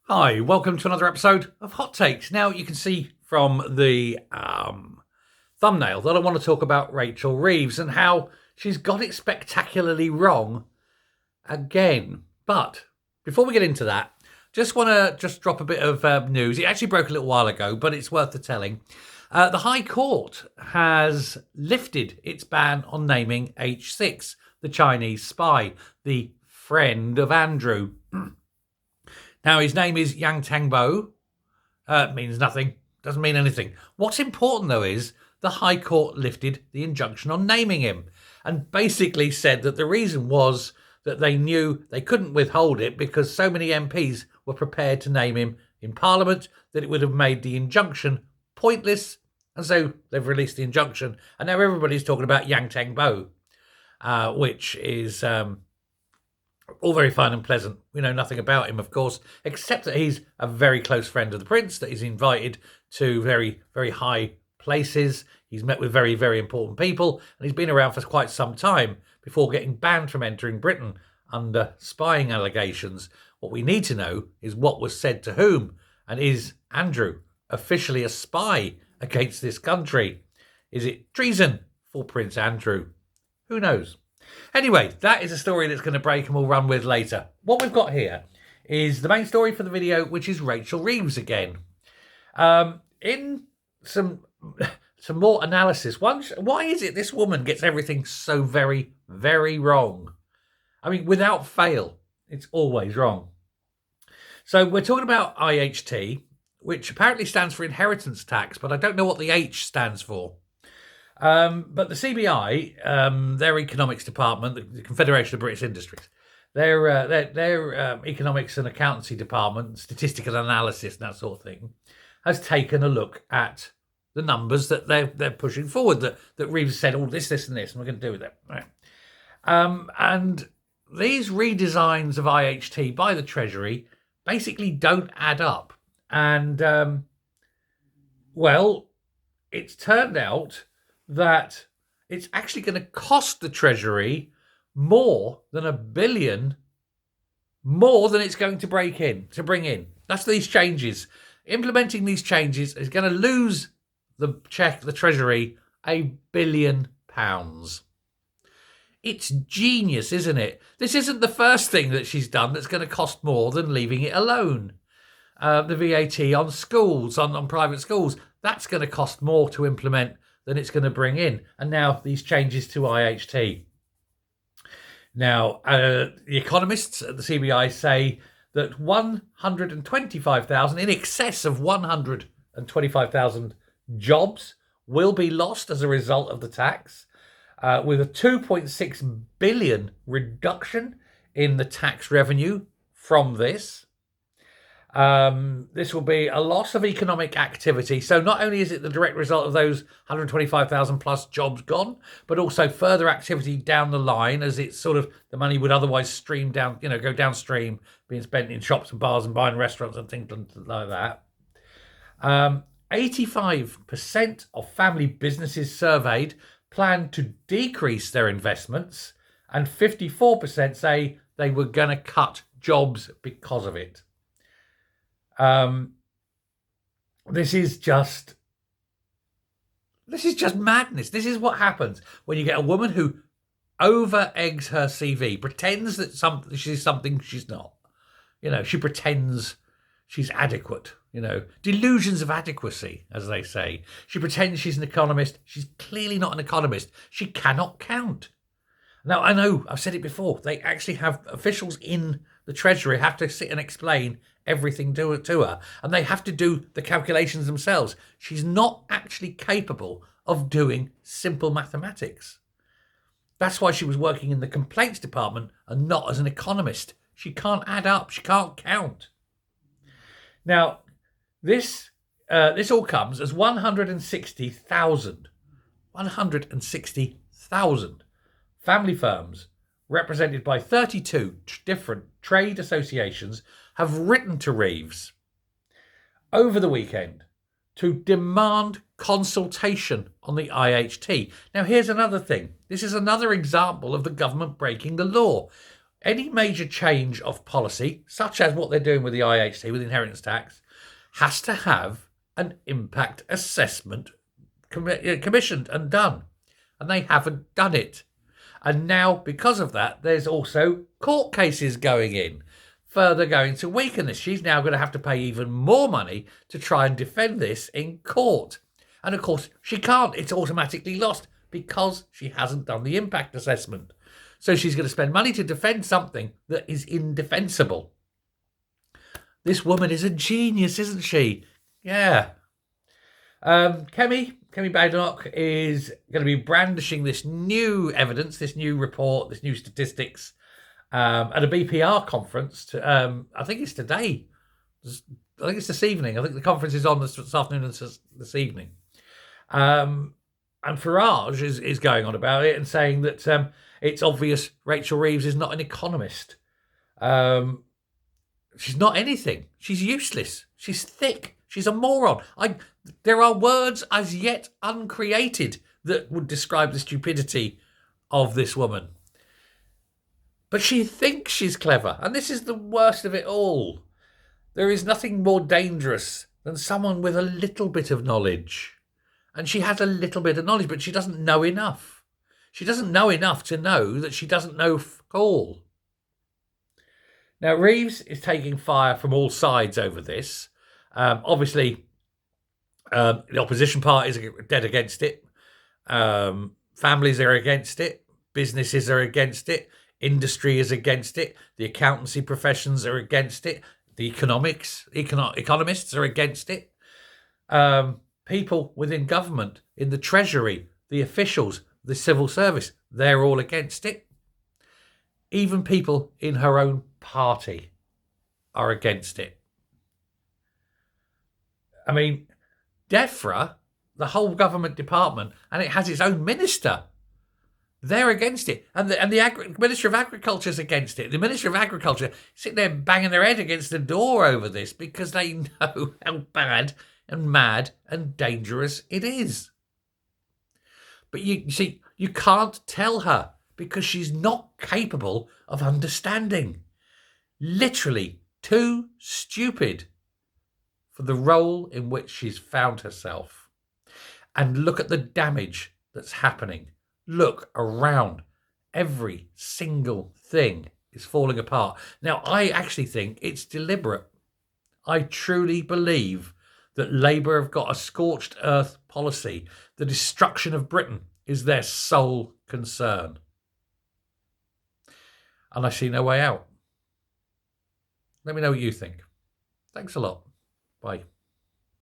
Hi, welcome to another episode of Hot Takes. Now, you can see from the thumbnail that I want to talk about Rachel Reeves and how she's got it spectacularly wrong again. But before we get into that, just want to drop a bit of news. It actually broke a little while ago, but it's worth the telling. The High Court has lifted its ban on naming H6, the Chinese spy, the friend of Andrew. Now, his name is Yang Tangbo. Means nothing. Doesn't mean anything. What's important, though, is the High Court lifted the injunction on naming him and basically said that the reason was that they knew they couldn't withhold it because so many MPs were prepared to name him in Parliament that it would have made the injunction pointless. And so they've released the injunction. And now everybody's talking about Yang Tangbo, which is all very fine and pleasant. We know nothing about him, of course, except that he's a very close friend of the prince, that he's invited to very, very high places. He's met with very, very important people, and he's been around for quite some time before getting banned from entering Britain under spying allegations. What we need to know is what was said to whom, and is Andrew officially a spy against this country? Is it treason for Prince Andrew? Who knows? Anyway, that is a story that's going to break and we'll run with later. What we've got here is the main story for the video, which is Rachel Reeves again. In some more analysis, why is it this woman gets everything so very, very wrong? I mean, without fail, it's always wrong. So we're talking about IHT, which apparently stands for inheritance tax, but I don't know what the H stands for. But the CBI, their economics department, the Confederation of British Industries, their economics and accountancy department, statistical analysis and that sort of thing, has taken a look at the numbers that they're pushing forward. That Reeves said, "Oh, this, and this, and we're going to do with it." Right. And these redesigns of IHT by the Treasury basically don't add up. And well, it's turned out that it's actually going to cost the Treasury more than $1 billion, more than it's going to bring in. That's these changes. Implementing these changes is going to lose the Treasury £1 billion. It's genius, isn't it? This isn't the first thing that she's done that's going to cost more than leaving it alone. The VAT on schools, on private schools, that's going to cost more to implement than it's going to bring in. And now these changes to IHT. Now, the economists at the CBI say that 125,000, in excess of 125,000 jobs will be lost as a result of the tax, with a 2.6 billion reduction in the tax revenue from this. This will be a loss of economic activity. So not only is it the direct result of those 125,000 plus jobs gone, but also further activity down the line as it's sort of the money would otherwise stream down, go downstream, being spent in shops and bars and buying restaurants and things like that. 85% of family businesses surveyed plan to decrease their investments, and 54% say they were going to cut jobs because of it. This is just madness. This is what happens when you get a woman who over eggs her CV, pretends that she's something she's not. She pretends she's adequate. Delusions of adequacy, as they say. She pretends she's an economist. She's clearly not an economist. She cannot count. Now, I know I've said it before. They actually have officials in the Treasury have to sit and explain everything to her, and they have to do the calculations themselves. She's not actually capable of doing simple mathematics. That's why she was working in the complaints department and not as an economist. She can't add up. She can't count. Now, this all comes as 160,000 family firms represented by 32 different trade associations have written to Reeves over the weekend to demand consultation on the IHT. Now, here's another thing. This is another example of the government breaking the law. Any major change of policy, such as what they're doing with the IHT, with inheritance tax, has to have an impact assessment commissioned and done. And they haven't done it. And now, because of that, there's also court cases going in, further going to weaken this. She's now going to have to pay even more money to try and defend this in court. And of course, she can't. It's automatically lost because she hasn't done the impact assessment. So she's going to spend money to defend something that is indefensible. This woman is a genius, isn't she? Yeah. Kemi Badenoch is going to be brandishing this new evidence, this new report, this new statistics at a BPR conference. I think it's today. I think it's this evening. I think the conference is on this afternoon and this evening. And Farage is going on about it and saying that it's obvious Rachel Reeves is not an economist. She's not anything. She's useless. She's thick. She's a moron. There are words as yet uncreated that would describe the stupidity of this woman. But she thinks she's clever. And this is the worst of it all. There is nothing more dangerous than someone with a little bit of knowledge. And she has a little bit of knowledge, but she doesn't know enough. She doesn't know enough to know that she doesn't know all. Now, Reeves is taking fire from all sides over this. Obviously, the opposition parties are dead against it. Families are against it. Businesses are against it. Industry is against it. The accountancy professions are against it. The economists are against it. People within government, in the Treasury, the officials, the civil service, they're all against it. Even people in her own party are against it. I mean, DEFRA, the whole government department, and it has its own minister. They're against it. And the Ministry of Agriculture is against it. The Ministry of Agriculture sitting there banging their head against the door over this because they know how bad and mad and dangerous it is. But you see, you can't tell her because she's not capable of understanding. Literally too stupid for the role in which she's found herself. And look at the damage that's happening. Look around. Every single thing is falling apart. Now, I actually think it's deliberate. I truly believe that Labour have got a scorched earth policy. The destruction of Britain is their sole concern. And I see no way out. Let me know what you think. Thanks a lot. Bye.